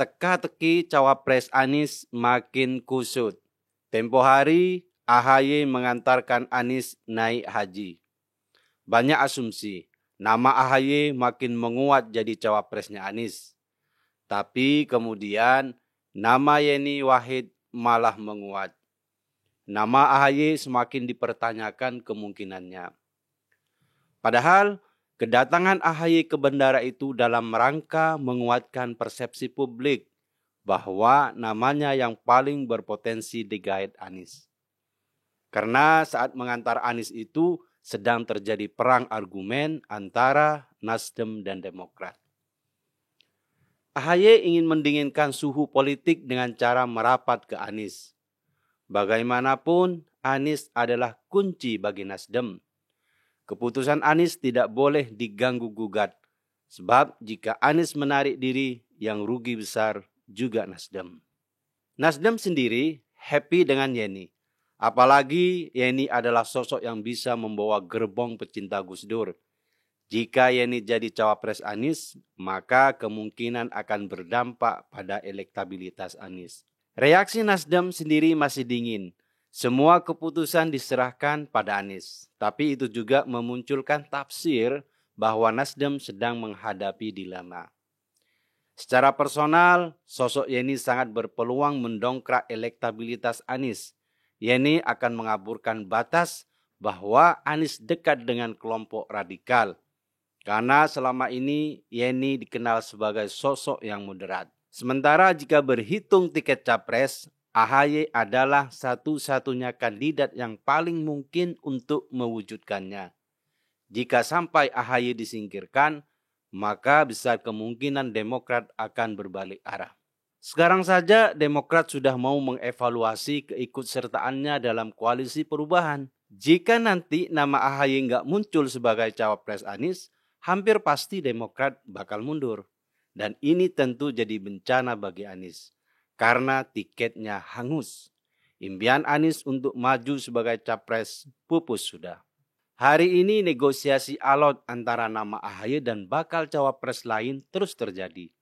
teka-teki cawapres Anies makin kusut. Tempo hari AHY mengantarkan Anies naik haji. Banyak asumsi, nama AHY makin menguat jadi cawapresnya Anies. Tapi kemudian nama Yeni Wahid malah menguat. Nama AHY semakin dipertanyakan kemungkinannya. Padahal kedatangan AHY ke bandara itu dalam rangka menguatkan persepsi publik bahwa namanya yang paling berpotensi digait Anies. Karena saat mengantar Anies itu sedang terjadi perang argumen antara Nasdem dan Demokrat. AHY ingin mendinginkan suhu politik dengan cara merapat ke Anies. Bagaimanapun, Anies adalah kunci bagi Nasdem. Keputusan Anies tidak boleh diganggu-gugat, sebab jika Anies menarik diri, yang rugi besar juga Nasdem. Nasdem sendiri happy dengan Yeni. Apalagi Yeni adalah sosok yang bisa membawa gerbong pecinta Gus Dur. Jika Yeni jadi cawapres Anies, maka kemungkinan akan berdampak pada elektabilitas Anies. Reaksi Nasdem sendiri masih dingin. Semua keputusan diserahkan pada Anies. Tapi itu juga memunculkan tafsir bahwa Nasdem sedang menghadapi dilema. Secara personal, sosok Yeni sangat berpeluang mendongkrak elektabilitas Anies. Yeni akan mengaburkan batas bahwa Anies dekat dengan kelompok radikal. Karena selama ini Yeni dikenal sebagai sosok yang moderat. Sementara jika berhitung tiket capres, AHY adalah satu-satunya kandidat yang paling mungkin untuk mewujudkannya. Jika sampai AHY disingkirkan, maka besar kemungkinan Demokrat akan berbalik arah. Sekarang saja Demokrat sudah mau mengevaluasi keikutsertaannya dalam koalisi perubahan. Jika nanti nama AHY nggak muncul sebagai cawapres Anies, hampir pasti Demokrat bakal mundur. Dan ini tentu jadi bencana bagi Anies. Karena tiketnya hangus. Impian Anies untuk maju sebagai capres pupus sudah. Hari ini negosiasi alot antara nama AHY dan bakal cawapres lain terus terjadi.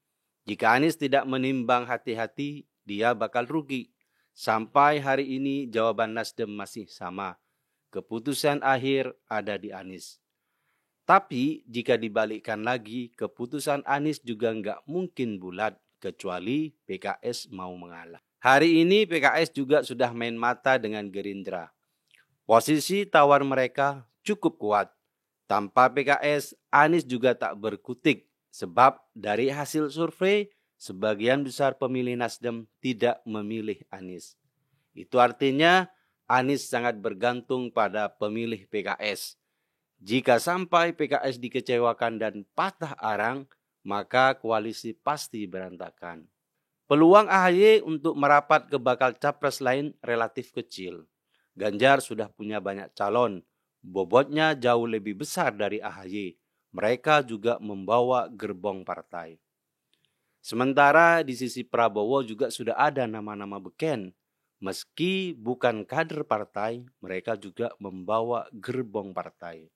Jika Anies tidak menimbang hati-hati, dia bakal rugi. Sampai hari ini jawaban Nasdem masih sama. Keputusan akhir ada di Anies. Tapi jika dibalikkan lagi, keputusan Anies juga nggak mungkin bulat kecuali PKS mau mengalah. Hari ini PKS juga sudah main mata dengan Gerindra. Posisi tawar mereka cukup kuat. Tanpa PKS, Anies juga tak berkutik. Sebab dari hasil survei, sebagian besar pemilih Nasdem tidak memilih Anies. Itu artinya Anies sangat bergantung pada pemilih PKS. Jika sampai PKS dikecewakan dan patah arang, maka koalisi pasti berantakan. Peluang AHY untuk merapat ke bakal capres lain relatif kecil. Ganjar sudah punya banyak calon, bobotnya jauh lebih besar dari AHY. Mereka juga membawa gerbong partai. Sementara di sisi Prabowo juga sudah ada nama-nama beken. Meski bukan kader partai, mereka juga membawa gerbong partai.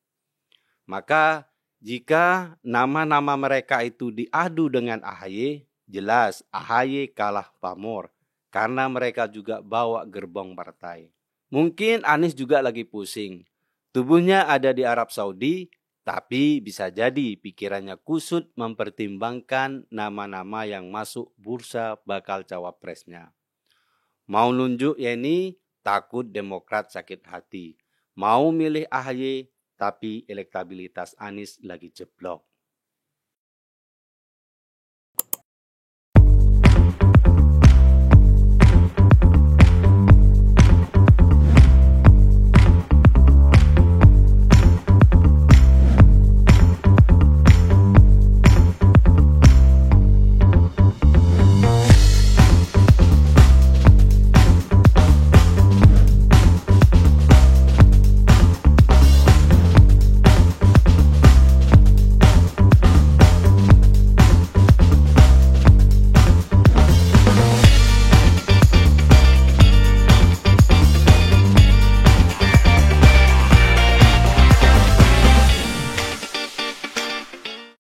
Maka jika nama-nama mereka itu diadu dengan AHY, jelas AHY kalah pamor karena mereka juga bawa gerbong partai. Mungkin Anies juga lagi pusing. Tubuhnya ada di Arab Saudi, tapi bisa jadi pikirannya kusut mempertimbangkan nama-nama yang masuk bursa bakal cawapresnya. Mau nunjuk Yeni, takut Demokrat sakit hati. Mau milih AHY, tapi elektabilitas Anies lagi jeblok.